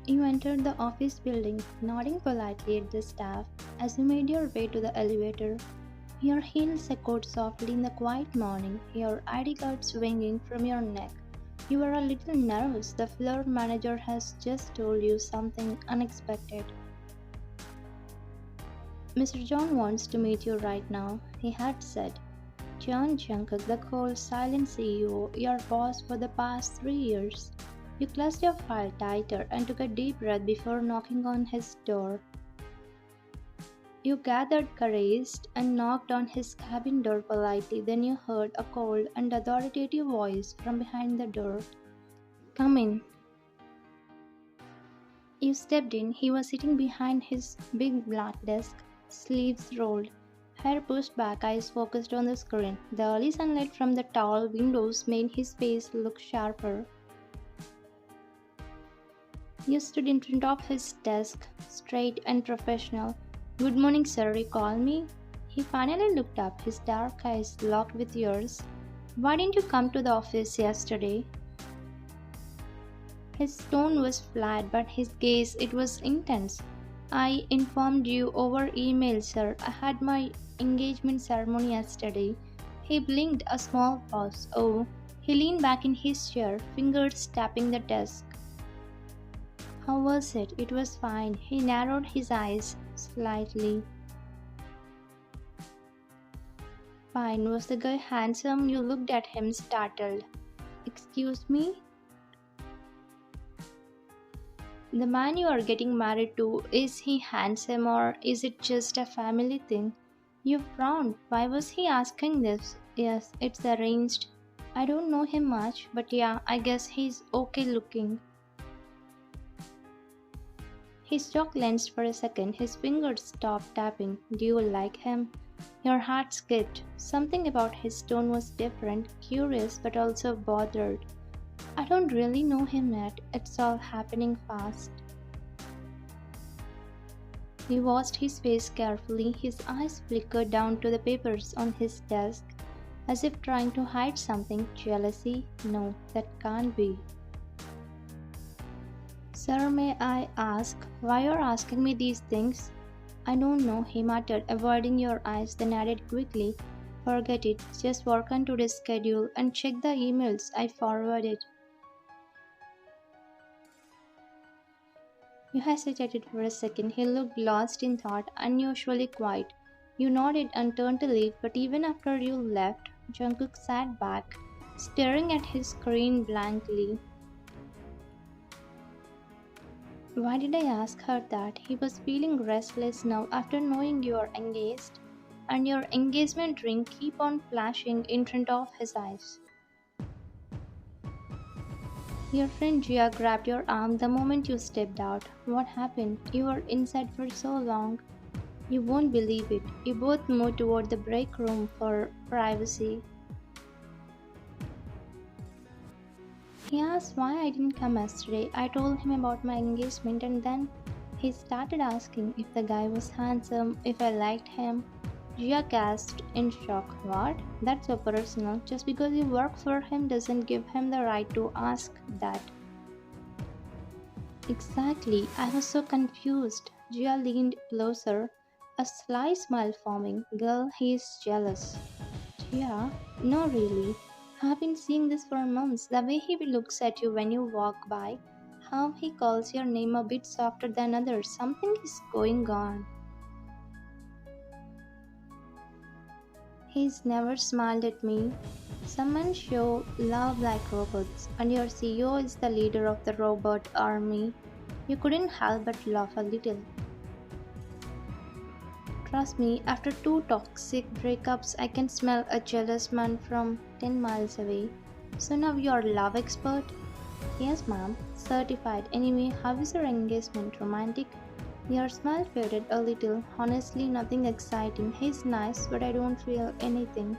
You entered the office building, nodding politely at the staff as you made your way to the elevator. Your heels echoed softly in the quiet morning, your ID card swinging from your neck. You were a little nervous. The floor manager has just told you something unexpected. Mr. John wants to meet you right now, he had said. John Jungkook, the cold, silent CEO, your boss for the past 3 years. You closed your file tighter and took a deep breath before knocking on his door. You gathered courage and knocked on his cabin door politely, then you heard a cold and authoritative voice from behind the door. Come in. You stepped in. He was sitting behind his big black desk, sleeves rolled, hair pushed back, eyes focused on the screen. The early sunlight from the tall windows made his face look sharper. You stood in front of his desk, straight and professional. Good morning, sir, you call me? He finally looked up, his dark eyes locked with yours. Why didn't you come to the office yesterday? His tone was flat, but his gaze, it was intense. I informed you over email, sir. I had my engagement ceremony yesterday. He blinked a small pause. Oh, he leaned back in his chair, fingers tapping the desk. How was it? It was fine. He narrowed his eyes slightly. Fine. Was the guy handsome? You looked at him startled. Excuse me? The man you are getting married to, is he handsome or is it just a family thing? You frowned. Why was he asking this? Yes, it's arranged. I don't know him much, but yeah, I guess he's okay looking. His jaw clenched for a second, his fingers stopped tapping. Do you like him? Your heart skipped. Something about his tone was different, curious but also bothered. I don't really know him yet, it's all happening fast. He watched his face carefully, his eyes flickered down to the papers on his desk, as if trying to hide something. Jealousy? No, that can't be. Sir, may I ask why you're asking me these things? I don't know, he muttered, avoiding your eyes, then added quickly, forget it, just work on today's schedule and check the emails I forwarded. You hesitated for a second. He looked lost in thought, unusually quiet. You nodded and turned to leave, but even after you left, Jungkook sat back, staring at his screen blankly. Why did I ask her that? He was feeling restless now after knowing you are engaged, and your engagement ring keep on flashing in front of his eyes. Your friend Gia grabbed your arm the moment you stepped out. What happened? You were inside for so long. You won't believe it. You both moved toward the break room for privacy. He asked why I didn't come yesterday. I told him about my engagement and then he started asking if the guy was handsome, if I liked him. Gia gasped in shock. What? That's so personal. Just because you work for him doesn't give him the right to ask that. Exactly. I was so confused. Gia leaned closer, a sly smile forming. Girl, he's jealous. Gia? No, really. I've been seeing this for months. The way he looks at you when you walk by, how he calls your name a bit softer than others. Something is going on. He's never smiled at me. Some men show love like robots, and your CEO is the leader of the robot army. You couldn't help but laugh a little. Trust me, after 2 toxic breakups, I can smell a jealous man from 10 miles away. So now you're love expert? Yes, ma'am. Certified. Anyway, how is your engagement? Romantic? Your smile faded a little. Honestly, nothing exciting. He's nice, but I don't feel anything.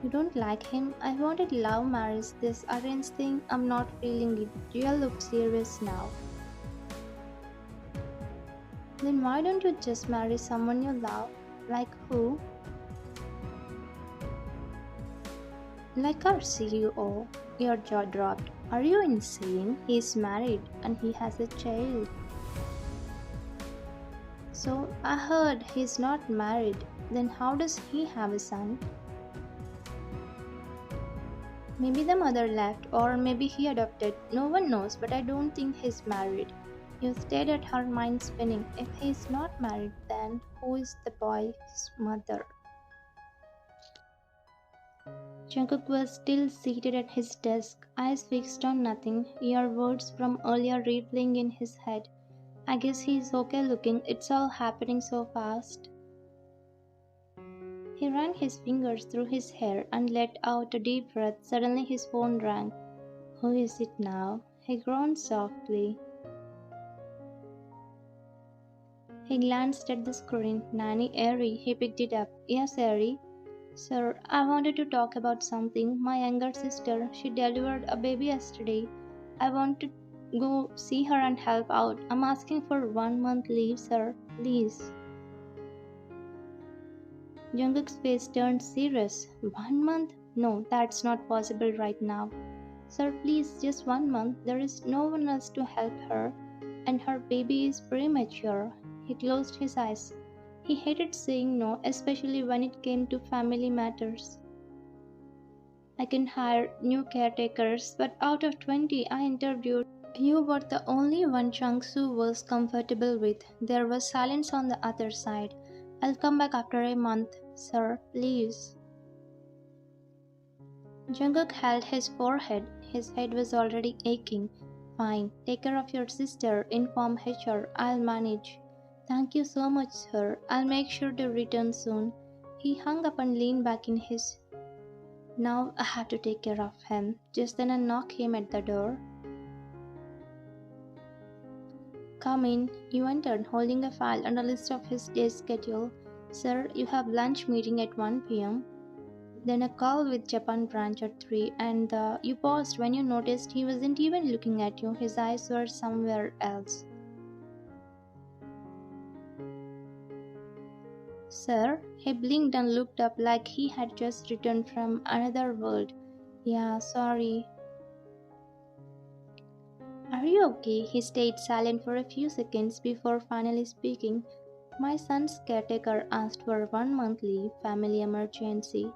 You don't like him? I wanted love marriage. This arranged thing, I'm not feeling it. You look serious now. Then why don't you just marry someone you love? Like who? Like our CEO. Your jaw dropped. Are you insane? He's married and he has a child. So I heard he's not married. Then how does he have a son? Maybe the mother left, or maybe he adopted. No one knows, but I don't think he's married. You stared at her, mind spinning. If he's not married, then who is the boy's mother? Jungkook was still seated at his desk, eyes fixed on nothing, your words from earlier replaying in his head. I guess he's okay looking, it's all happening so fast. He ran his fingers through his hair and let out a deep breath. Suddenly his phone rang. Who is it now? He groaned softly. He glanced at the screen. Nanny Airy. He picked it up. Yes, Airy. Sir, I wanted to talk about something. My younger sister, she delivered a baby yesterday. I want to go see her and help out. I'm asking for 1 month leave, sir. Please. Jungkook's face turned serious. 1 month? No, that's not possible right now. Sir, please, just 1 month. There is no one else to help her, and her baby is premature. He closed his eyes. He hated saying no, especially when it came to family matters. I can hire new caretakers, but out of 20 I interviewed, you were the only one Jungsoo was comfortable with. There was silence on the other side. I'll come back after a month, sir, please. Jungkook held his forehead. His head was already aching. Fine, take care of your sister, inform HR, I'll manage. Thank you so much, sir. I'll make sure to return soon. He hung up and leaned back in his. Now I have to take care of him. Just then a knock came at the door. Come in. You entered, holding a file and a list of his day's schedule. Sir, you have lunch meeting at 1 p.m. Then a call with Japan branch at 3 and you paused when you noticed he wasn't even looking at you. His eyes were somewhere else. Sir, he blinked and looked up like he had just returned from another world. Yeah, sorry. Are you okay? He stayed silent for a few seconds before finally speaking. My son's caretaker asked for 1 month leave, family emergency.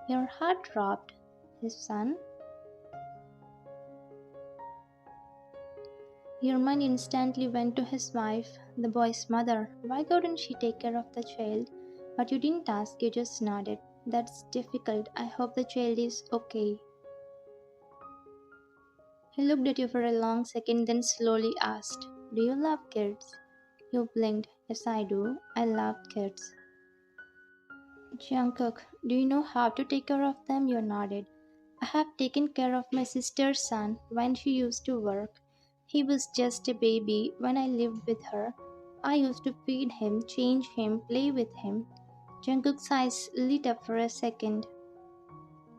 Your heart dropped. His son? Your mind instantly went to his wife, the boy's mother. Why couldn't she take care of the child? But you didn't ask, you just nodded. That's difficult. I hope the child is okay. He looked at you for a long second, then slowly asked, do you love kids? You blinked. Yes, I do. I love kids. Jungkook, do you know how to take care of them? You nodded. I have taken care of my sister's son when she used to work. He was just a baby when I lived with her. I used to feed him, change him, play with him. Jungkook's eyes lit up for a second.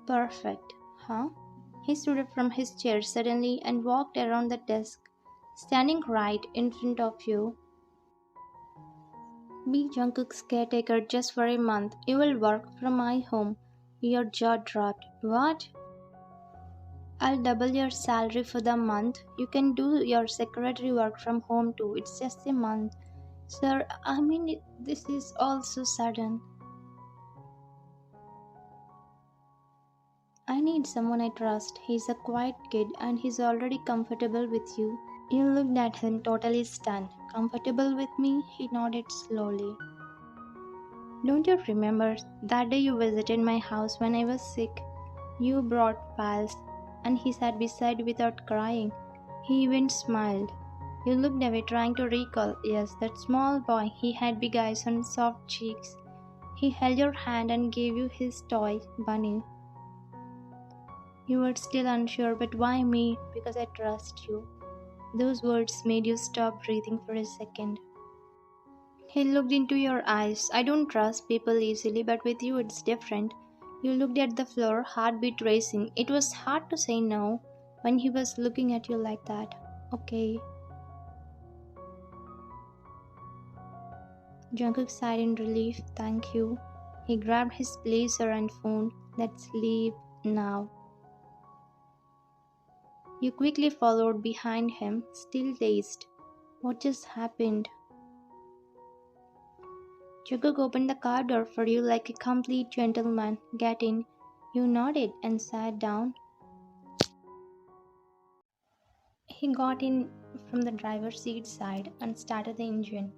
Perfect, huh? He stood up from his chair suddenly and walked around the desk, standing right in front of you. Be Jungkook's caretaker just for a month. You will work from my home. Your jaw dropped. What? I'll double your salary for the month. You can do your secretary work from home too. It's just a month. Sir, I mean, this is all so sudden. I need someone I trust. He's a quiet kid and he's already comfortable with you. You looked at him totally stunned. Comfortable with me? He nodded slowly. Don't you remember that day you visited my house when I was sick? You brought files and he sat beside without crying. He even smiled. You looked away trying to recall. Yes, that small boy. He had big eyes and soft cheeks. He held your hand and gave you his toy, Bunny. You were still unsure, but why me? Because I trust you. Those words made you stop breathing for a second. He looked into your eyes. I don't trust people easily, but with you it's different. You looked at the floor, heartbeat racing. It was hard to say no when he was looking at you like that. Okay. Jungkook sighed in relief. Thank you. He grabbed his blazer and phone. Let's leave now. You quickly followed behind him, still dazed. What just happened? Jungkook opened the car door for you like a complete gentleman. Get in. You nodded and sat down. He got in from the driver's seat side and started the engine.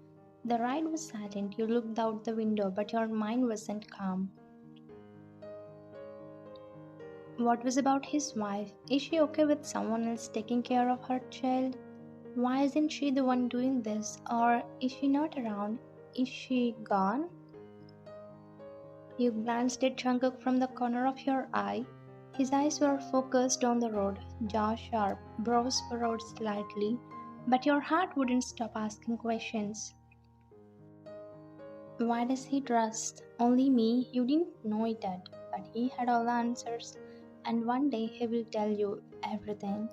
The ride was silent. You looked out the window, but your mind wasn't calm. What was about his wife? Is she okay with someone else taking care of her child? Why isn't she the one doing this? Or is she not around? Is she gone? You glanced at Jungkook from the corner of your eye. His eyes were focused on the road, jaw sharp, brows furrowed slightly, but your heart wouldn't stop asking questions. Why does he trust only me? You didn't know it yet, but he had all the answers, and one day he will tell you everything.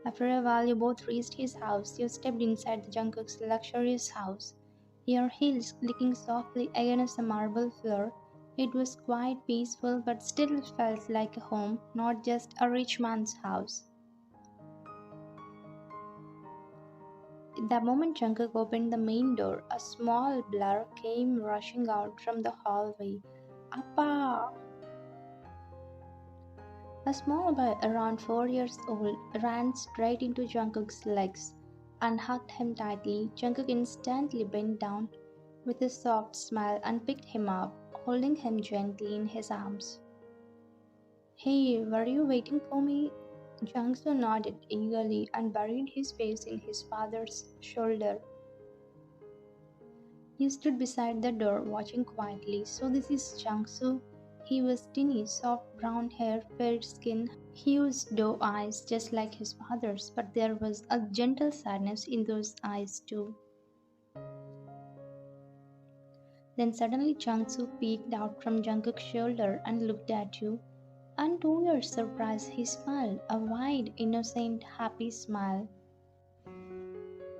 After a while, you both reached his house. You stepped inside the Jungkook's luxurious house, your heels clicking softly against the marble floor. It was quite peaceful, but still felt like a home, not just a rich man's house. The moment Jungkook opened the main door, a small blur came rushing out from the hallway. Appa! A small boy around 4 years old ran straight into Jungkook's legs and hugged him tightly. Jungkook instantly bent down with a soft smile and picked him up, holding him gently in his arms. Hey, were you waiting for me? Jungsoo nodded eagerly and buried his face in his father's shoulder. He stood beside the door, watching quietly. So this is Jungsoo. He was tiny, soft brown hair, fair skin, huge doe eyes, just like his father's, but there was a gentle sadness in those eyes too. Then suddenly Jungsoo peeked out from Jungkook's shoulder and looked at you. And to your surprise, he smiled, a wide, innocent, happy smile.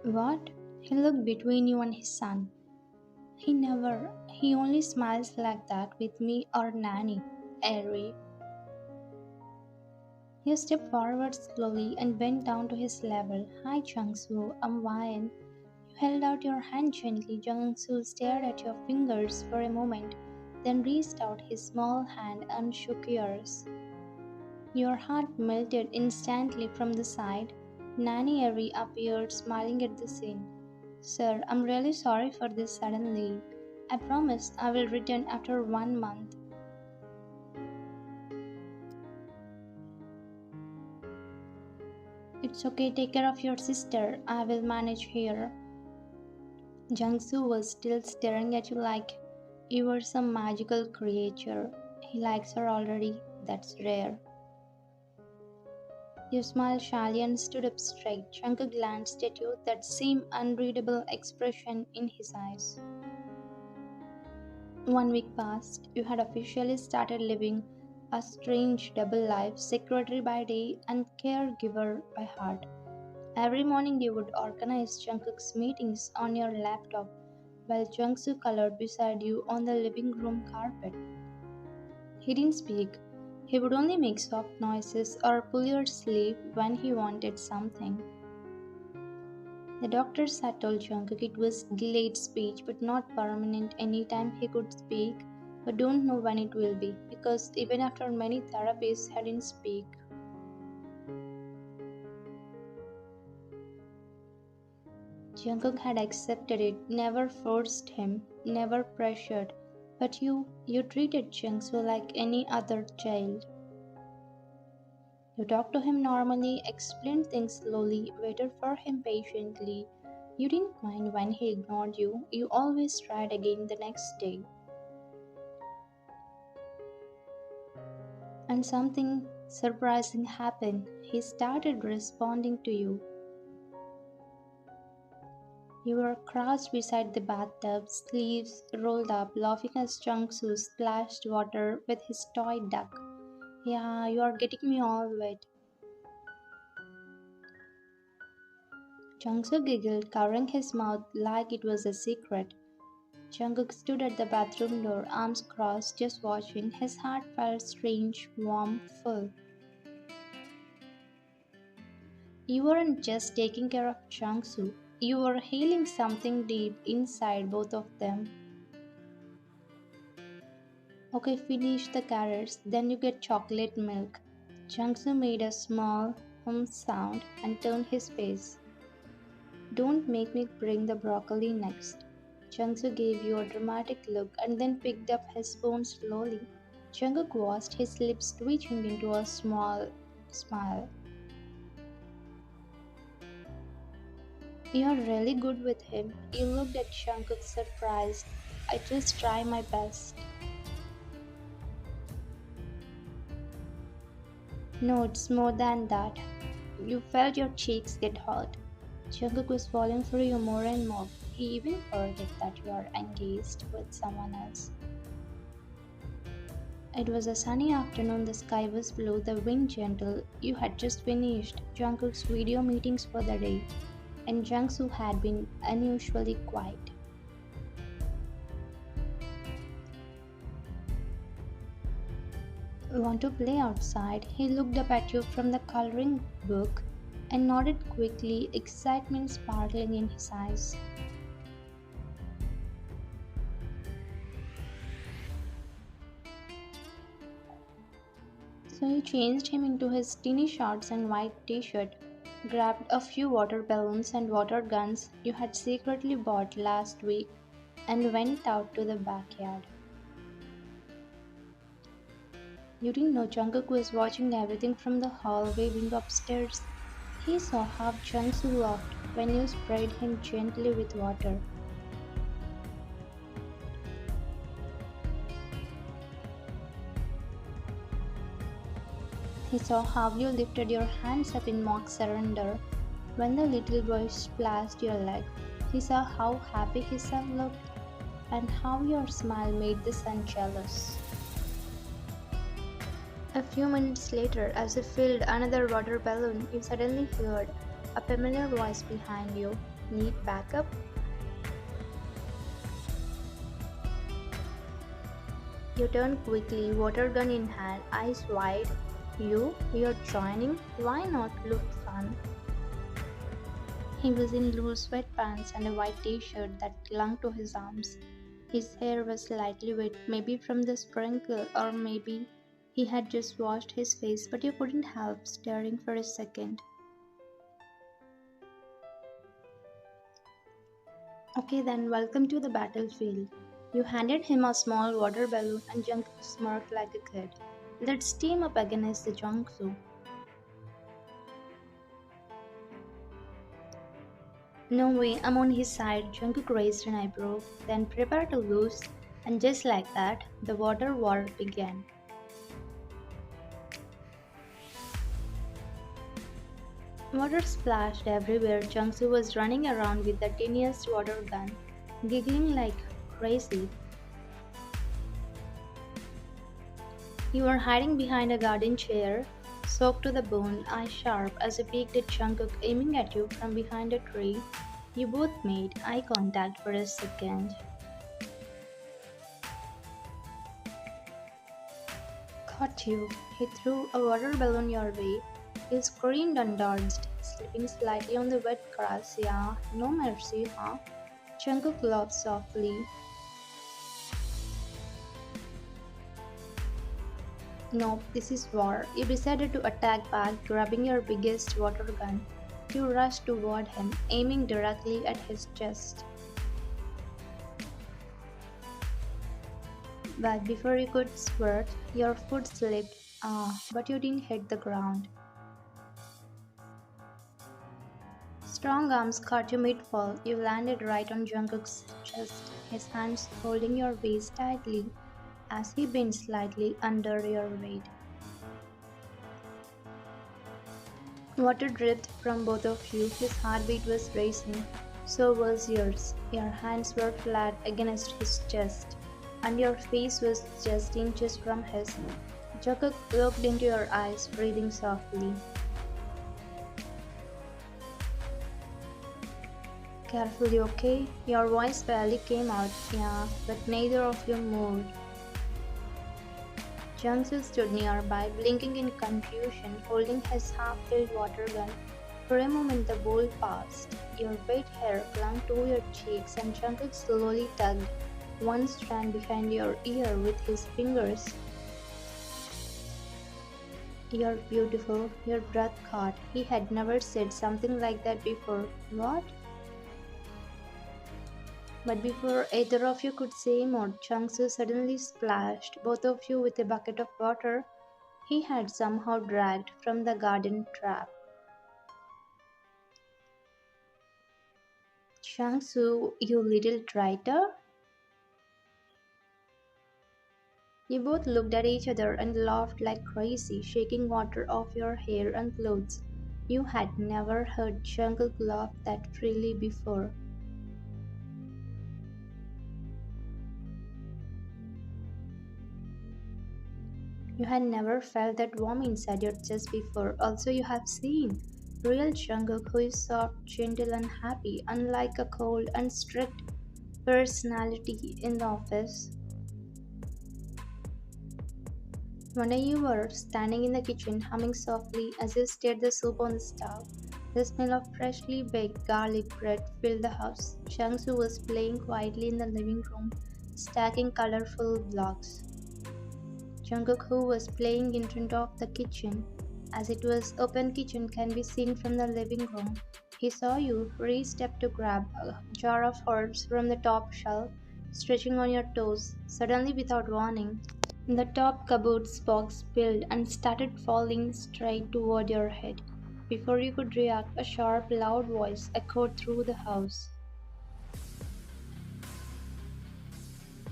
What? He looked between you and his son. He never. He only smiles like that with me or Nanny. Airy. He stepped forward slowly and bent down to his level. Hi, Jungsoo, I'm Wyan. You held out your hand gently. Jungsoo stared at your fingers for a moment, then reached out his small hand and shook yours. Your heart melted instantly from the side. Nanny Airy appeared, smiling at the scene. Sir, I'm really sorry for this sudden leave. I promise I will return after 1 month. It's okay, take care of your sister. I will manage here. Jungsoo was still staring at you like you were some magical creature. He likes her already. That's rare. You smiled shyly and stood up straight. Jungkook glanced at you, that same unreadable expression in his eyes. 1 week passed. You had officially started living a strange double life, secretary by day and caregiver by heart. Every morning you would organize Jungkook's meetings on your laptop while Jungsoo colored beside you on the living room carpet. He didn't speak. He would only make soft noises or pull your sleeve when he wanted something. The doctors had told Jungkook it was delayed speech but not permanent. Anytime he could speak, but don't know when it will be, because even after many therapies he didn't speak. Jungkook had accepted it, never forced him, never pressured. But you treated Jungsoo like any other child. You talked to him normally, explained things slowly, waited for him patiently. You didn't mind when he ignored you. You always tried again the next day. And something surprising happened. He started responding to you. You were crouched beside the bathtub, sleeves rolled up, laughing as Jungsoo splashed water with his toy duck. Yeah, you are getting me all wet. Jungsoo giggled, covering his mouth like it was a secret. Jungkook stood at the bathroom door, arms crossed, just watching. His heart felt strange, warm, full. You weren't just taking care of Jungsoo, you were healing something deep inside both of them. Okay, finish the carrots, then you get chocolate milk. Jungsoo made a small sound and turned his face. Don't make me bring the broccoli next. Jungsoo gave you a dramatic look and then picked up his spoon slowly. Jungkook watched his lips twitching into a small smile. You're really good with him. You looked at Jungkook surprised. I just try my best. No, it's more than that. You felt your cheeks get hot. Jungkook was falling for you more and more. He even forget that you are engaged with someone else. It was a sunny afternoon, the sky was blue, the wind gentle. You had just finished Jungkook's video meetings for the day, and Jungsoo had been unusually quiet. Want to play outside? He looked up at you from the coloring book and nodded quickly, excitement sparkling in his eyes. So you changed him into his teeny shorts and white t-shirt, grabbed a few water balloons and water guns you had secretly bought last week, and went out to the backyard. You didn't know Jungkook was watching everything from the hall waving upstairs. He saw how Jungsoo laughed when you sprayed him gently with water. He saw how you lifted your hands up in mock surrender when the little boy splashed your leg. He saw how happy his son looked and how your smile made the sun jealous. A few minutes later, as you filled another water balloon, you suddenly heard a familiar voice behind you. Need backup? You turned quickly, water gun in hand, eyes wide. You're joining? Why not? Looked fun. He was in loose sweatpants and a white t-shirt that clung to his arms. His hair was slightly wet, maybe from the sprinkle, or maybe he had just washed his face, but you couldn't help staring for a second. Okay then, welcome to the battlefield. You handed him a small water balloon and Jungkook smirked like a kid. Let's team up against the Jungsoo. No way, I'm on his side. Jungkook raised an eyebrow, then prepared to lose, and just like that, the water war began. Water splashed everywhere. Jungsoo was running around with the tiniest water gun, giggling like crazy. You were hiding behind a garden chair, soaked to the bone, eyes sharp as you peeked at Jungkook aiming at you from behind a tree. You both made eye contact for a second. Caught you. He threw a water balloon your way. You screamed and dodged, slipping slightly on the wet grass. Yeah, no mercy, huh? Jungkook laughed softly. No, this is war. You decided to attack back, grabbing your biggest water gun. You rushed toward him, aiming directly at his chest. But before you could squirt, your foot slipped. But you didn't hit the ground. Strong arms caught you mid-fall. You landed right on Jungkook's chest, his hands holding your waist tightly as he bent slightly under your weight. Water dripped from both of you. His heartbeat was racing. So was yours. Your hands were flat against his chest, and your face was just inches from his. Jungkook looked into your eyes, breathing softly. Carefully, okay? Your voice barely came out. Yeah, but neither of you moved. Jungsoo stood nearby, blinking in confusion, holding his half-filled water gun. For a moment the bolt passed. Your wet hair clung to your cheeks and Jungkook slowly tugged one strand behind your ear with his fingers. You're beautiful, your breath caught. He had never said something like that before. What? But before either of you could say more, Jungsoo suddenly splashed both of you with a bucket of water he had somehow dragged from the garden trap. Jungsoo, you little traitor! You both looked at each other and laughed like crazy, shaking water off your hair and clothes. You had never heard Jungkook laugh that freely before. You had never felt that warm inside your chest before. Also, you have seen real Jungkook who is soft, gentle, and happy, unlike a cold and strict personality in the office. One day you were standing in the kitchen humming softly as you stirred the soup on the stove. The smell of freshly baked garlic bread filled the house. Jungsu was playing quietly in the living room, stacking colorful blocks. Jungkook, who was playing in front of the kitchen, as it was open kitchen can be seen from the living room. He saw you re-step to grab a jar of herbs from the top shelf, stretching on your toes, suddenly without warning. The top cupboard's box spilled and started falling straight toward your head. Before you could react, a sharp, loud voice echoed through the house.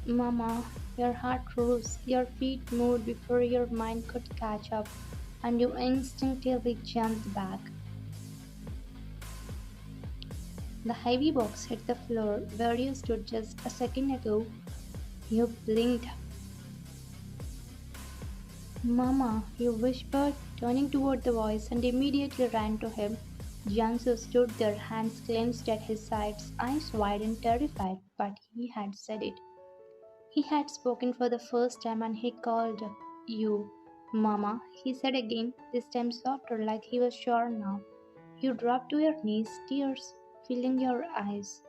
Mama, your heart rose, your feet moved before your mind could catch up, and you instinctively jumped back. The heavy box hit the floor where you stood just a second ago. You blinked. Mama, you whispered, turning toward the voice and immediately ran to him. Jungsoo stood there, hands clenched at his sides, eyes wide and terrified, but he had said it. He had spoken for the first time and he called you. Mama, he said again, this time softer, like he was sure now. You dropped to your knees, tears filling your eyes.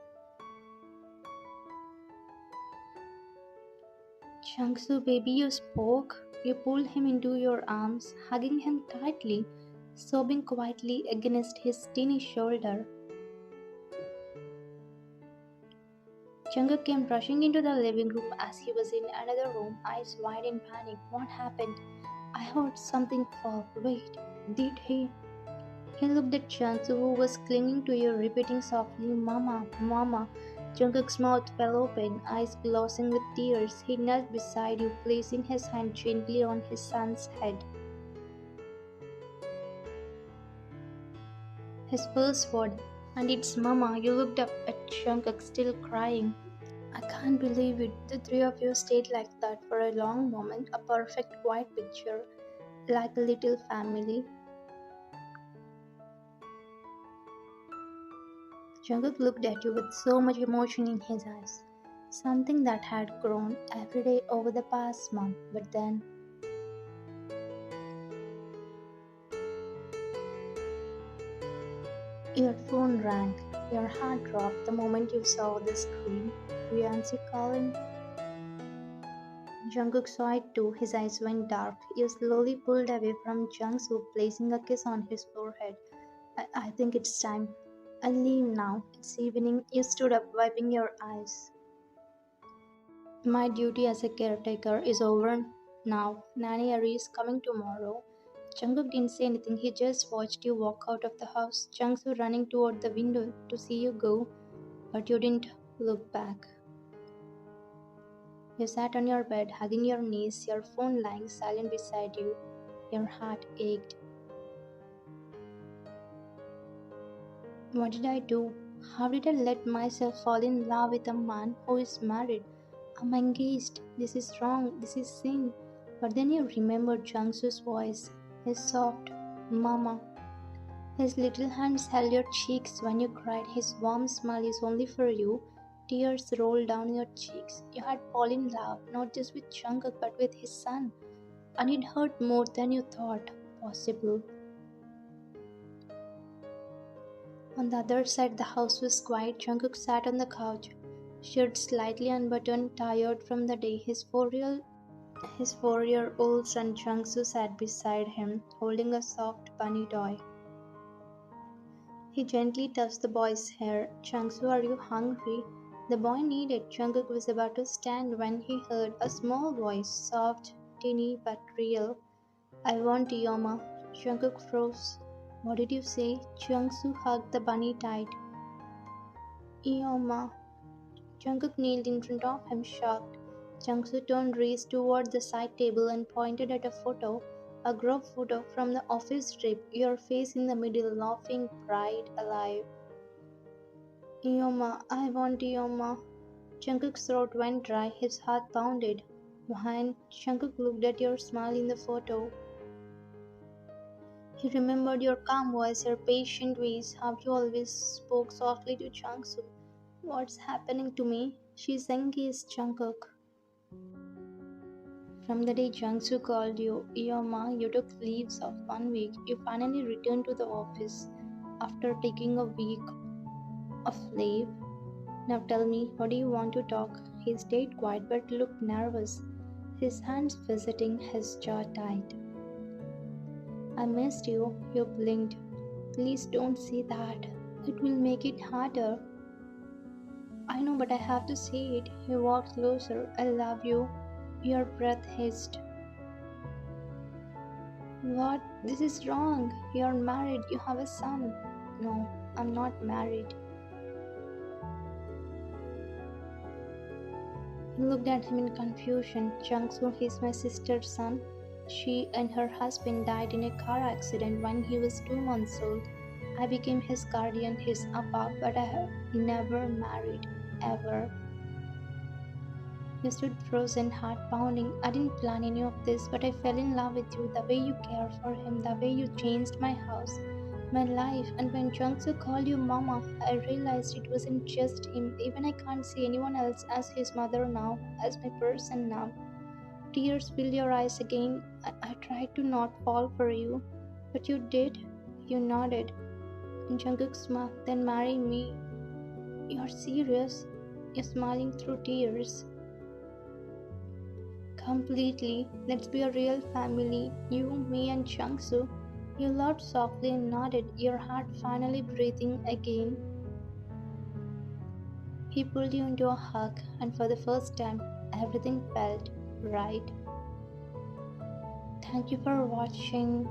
Jungsu, baby, you spoke. You pulled him into your arms, hugging him tightly, sobbing quietly against his teeny shoulder. Jungkook came rushing into the living room as he was in another room, eyes wide in panic. What happened? I heard something fall. Wait, did he? He looked at Jungkook, who was clinging to you, repeating softly, Mama, Mama. Jungkook's mouth fell open, eyes glossing with tears. He knelt beside you, placing his hand gently on his son's head. His first word, and it's Mama. You looked up at Jungkook, still crying. I can't believe it. The three of you stayed like that for a long moment, a perfect white picture, like a little family. Jungkook looked at you with so much emotion in his eyes. Something that had grown every day over the past month, but then your phone rang. Your heart dropped the moment you saw the screen. Fiancé calling. Jungkook saw it too. His eyes went dark. You slowly pulled away from Jungsoo, placing a kiss on his forehead. I think it's time. I'll leave now. It's evening. You stood up, wiping your eyes. My duty as a caretaker is over now. Nanny Ari is coming tomorrow. Jungkook didn't say anything. He just watched you walk out of the house. Jungsoo running toward the window to see you go, but you didn't look back. You sat on your bed, hugging your knees, your phone lying silent beside you. Your heart ached. What did I do? How did I let myself fall in love with a man who is married? I'm engaged. This is wrong. This is sin. But then you remembered Jungsoo's voice, his soft mama. His little hands held your cheeks when you cried. His warm smile is only for you. Tears rolled down your cheeks. You had fallen in love, not just with Jungkook but with his son. And it hurt more than you thought possible. On the other side, the house was quiet. Jungkook sat on the couch, shirt slightly unbuttoned, tired from the day. His 4-year-old son Jungsoo sat beside him, holding a soft bunny toy. He gently touched the boy's hair. Jungsoo, are you hungry? The boy needed. Jungkook was about to stand when he heard a small voice, soft, teeny but real. I want Eomma. Jungkook froze. What did you say? Jungsoo hugged the bunny tight. Eomma. Jungkook kneeled in front of him, shocked. Jungsoo turned raised toward the side table and pointed at a photo, a group photo from the office trip, your face in the middle, laughing, bright, alive. Eomma, I want Eomma. Jungkook's throat went dry, his heart pounded. Behind, Jungkook looked at your smile in the photo. He remembered your calm voice, your patient ways, how you always spoke softly to Jungsoo. What's happening to me? She's engaged, Jungkook. From the day Jungsoo called you, Eomma, you took leaves of 1 week. You finally returned to the office after taking a week of leave. Now tell me, what do you want to talk? He stayed quiet but looked nervous, his hands visiting his jaw tight. I missed you, you blinked. Please don't say that. It will make it harder. I know, but I have to say it. He walked closer. I love you. Your breath hissed. What? This is wrong. You're married. You have a son. No, I'm not married. He looked at him in confusion. Jungsoo is my sister's son. She and her husband died in a car accident when he was 2 months old. I became his guardian, his appa, but I have never married. Ever. He stood frozen, heart pounding. I didn't plan any of this, but I fell in love with you, the way you care for him, the way you changed my house, my life. And when Jungsoo called you Mama, I realized it wasn't just him. Even I can't see anyone else as his mother now, as my person now. Tears filled your eyes again. I tried to not fall for you, but you did. You nodded. And Jungkook smiled. Then marry me. You're serious? You're smiling through tears. Completely. Let's be a real family. You, me, and Jungsoo. You laughed softly and nodded, your heart finally breathing again. He pulled you into a hug, and for the first time, everything felt right. Thank you for watching.